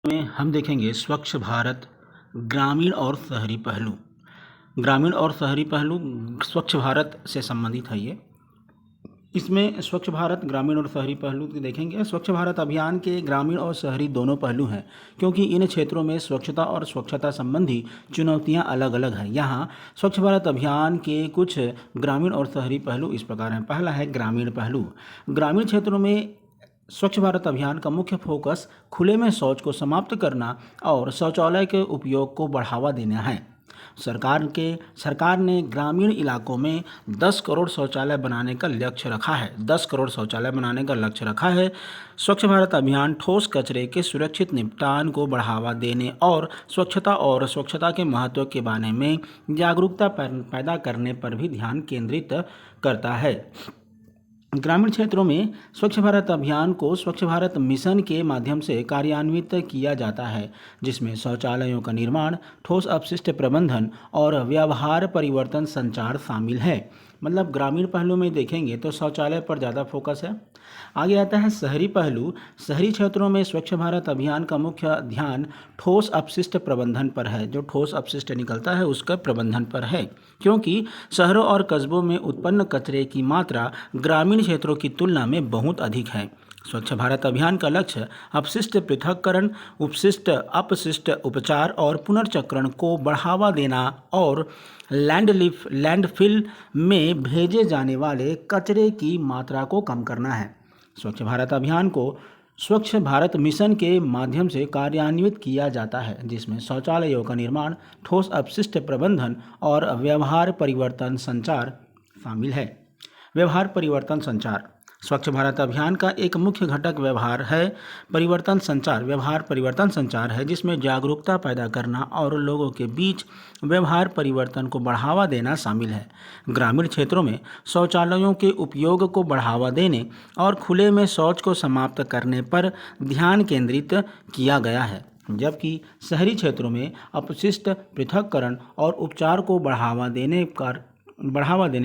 में हम देखेंगे स्वच्छ भारत ग्रामीण और शहरी पहलू। ग्रामीण और शहरी पहलू स्वच्छ भारत से संबंधित है। ये इसमें स्वच्छ भारत ग्रामीण और शहरी पहलू देखेंगे। स्वच्छ भारत अभियान के ग्रामीण और शहरी दोनों पहलू हैं, क्योंकि इन क्षेत्रों में स्वच्छता और स्वच्छता संबंधी चुनौतियां अलग अलग हैं। यहाँ स्वच्छ भारत अभियान के कुछ ग्रामीण और शहरी पहलू इस प्रकार हैं। पहला है ग्रामीण पहलू। ग्रामीण क्षेत्रों में स्वच्छ भारत अभियान का मुख्य फोकस खुले में शौच को समाप्त करना और शौचालय के उपयोग को बढ़ावा देना है। सरकार ने ग्रामीण इलाकों में 10 करोड़ शौचालय बनाने का लक्ष्य रखा है। 10 करोड़ शौचालय बनाने का लक्ष्य रखा है। स्वच्छ भारत अभियान ठोस कचरे के सुरक्षित निपटान को बढ़ावा देने और स्वच्छता के महत्व के बारे में जागरूकता पैदा करने पर भी ध्यान केंद्रित करता है। ग्रामीण क्षेत्रों में स्वच्छ भारत अभियान को स्वच्छ भारत मिशन के माध्यम से कार्यान्वित किया जाता है, जिसमें शौचालयों का निर्माण, ठोस अपशिष्ट प्रबंधन और व्यवहार परिवर्तन संचार शामिल है। मतलब ग्रामीण पहलू में देखेंगे तो शौचालय पर ज़्यादा फोकस है। आगे आता है शहरी पहलू। शहरी क्षेत्रों में स्वच्छ भारत अभियान का मुख्य ध्यान ठोस अपशिष्ट प्रबंधन पर है। जो ठोस अपशिष्ट निकलता है उसका प्रबंधन पर है, क्योंकि शहरों और कस्बों में उत्पन्न कचरे की मात्रा ग्रामीण क्षेत्रों की तुलना में बहुत अधिक है। स्वच्छ भारत अभियान का लक्ष्य अपशिष्ट पृथक्करण, अपशिष्ट उपचार और पुनर्चक्रण को बढ़ावा देना और लैंडफिल में भेजे जाने वाले कचरे की मात्रा को कम करना है। स्वच्छ भारत अभियान को स्वच्छ भारत मिशन के माध्यम से कार्यान्वित किया जाता है, जिसमें शौचालयों का निर्माण, ठोस अपशिष्ट प्रबंधन और व्यवहार परिवर्तन संचार शामिल है। व्यवहार परिवर्तन संचार स्वच्छ भारत अभियान का एक मुख्य घटक व्यवहार परिवर्तन संचार है, जिसमें जागरूकता पैदा करना और लोगों के बीच व्यवहार परिवर्तन को बढ़ावा देना शामिल है। ग्रामीण क्षेत्रों में शौचालयों के उपयोग को बढ़ावा देने और खुले में शौच को समाप्त करने पर ध्यान केंद्रित किया गया है, जबकि शहरी क्षेत्रों में अपशिष्ट पृथक्करण और उपचार को बढ़ावा देने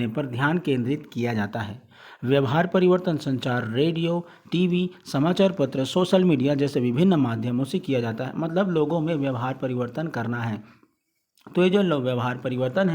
पर ध्यान केंद्रित किया जाता है। व्यवहार परिवर्तन संचार रेडियो, टीवी, समाचार पत्र, सोशल मीडिया जैसे विभिन्न माध्यमों से किया जाता है। मतलब लोगों में व्यवहार परिवर्तन करना है। तो ये जो व्यवहार परिवर्तन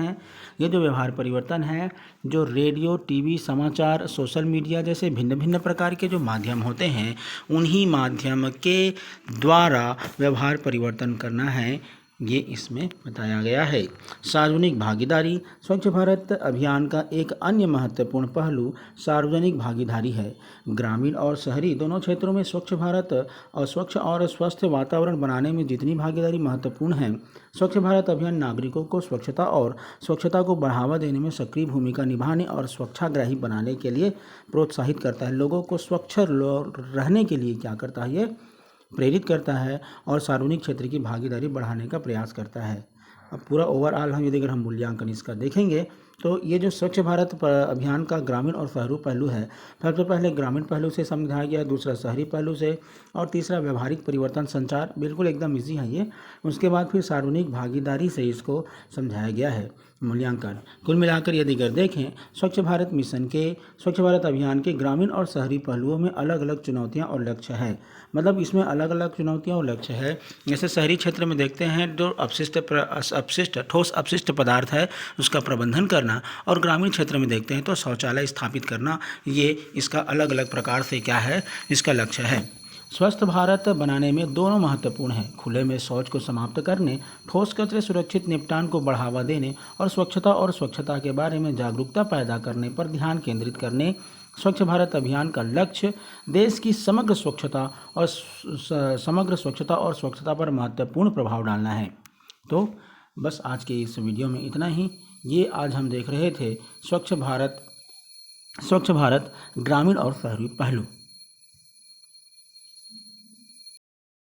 है, जो रेडियो, टीवी, समाचार, सोशल मीडिया जैसे भिन्न भिन्न प्रकार के जो माध्यम होते हैं, उन्हीं माध्यम के द्वारा व्यवहार परिवर्तन करना है, ये इसमें बताया गया है। सार्वजनिक भागीदारी स्वच्छ भारत अभियान का एक अन्य महत्वपूर्ण पहलू सार्वजनिक भागीदारी है। ग्रामीण और शहरी दोनों क्षेत्रों में स्वच्छ भारत और स्वच्छ और स्वस्थ वातावरण बनाने में जितनी भागीदारी महत्वपूर्ण है, स्वच्छ भारत अभियान नागरिकों को स्वच्छता को बढ़ावा देने में सक्रिय भूमिका निभाने और स्वच्छाग्रही बनाने के लिए प्रोत्साहित करता है। लोगों को स्वच्छ रहने के लिए क्या करता है, ये प्रेरित करता है और सार्वजनिक क्षेत्र की भागीदारी बढ़ाने का प्रयास करता है। अब पूरा ओवरऑल अगर हम मूल्यांकन इसका देखेंगे तो ये जो स्वच्छ भारत अभियान का ग्रामीण और शहरी पहलू है, सबसे पहले ग्रामीण पहलू से समझाया गया, दूसरा शहरी पहलू से, और तीसरा व्यवहारिक परिवर्तन संचार, बिल्कुल एकदम इजी है ये। उसके बाद फिर सार्वजनिक भागीदारी से इसको समझाया गया है। मूल्यांकन कुल मिलाकर यदि अगर देखें, स्वच्छ भारत अभियान के ग्रामीण और शहरी पहलुओं में अलग अलग चुनौतियां और लक्ष्य है। मतलब इसमें अलग अलग चुनौतियां और लक्ष्य है। जैसे शहरी क्षेत्र में देखते हैं जो ठोस अपशिष्ट पदार्थ है उसका प्रबंधन करना, और ग्रामीण क्षेत्र में देखते हैं तो शौचालय स्थापित करना। ये इसका अलग अलग प्रकार से क्या है, इसका लक्ष्य है। स्वस्थ भारत बनाने में दोनों महत्वपूर्ण हैं। खुले में शौच को समाप्त करने, ठोस कचरे सुरक्षित निपटान को बढ़ावा देने और स्वच्छता के बारे में जागरूकता पैदा करने पर ध्यान केंद्रित करने। स्वच्छ भारत अभियान का लक्ष्य देश की समग्र स्वच्छता और स्वच्छता पर महत्वपूर्ण प्रभाव डालना है। तो बस आज के इस वीडियो में इतना ही। ये आज हम देख रहे थे स्वच्छ भारत ग्रामीण और शहरी पहलू।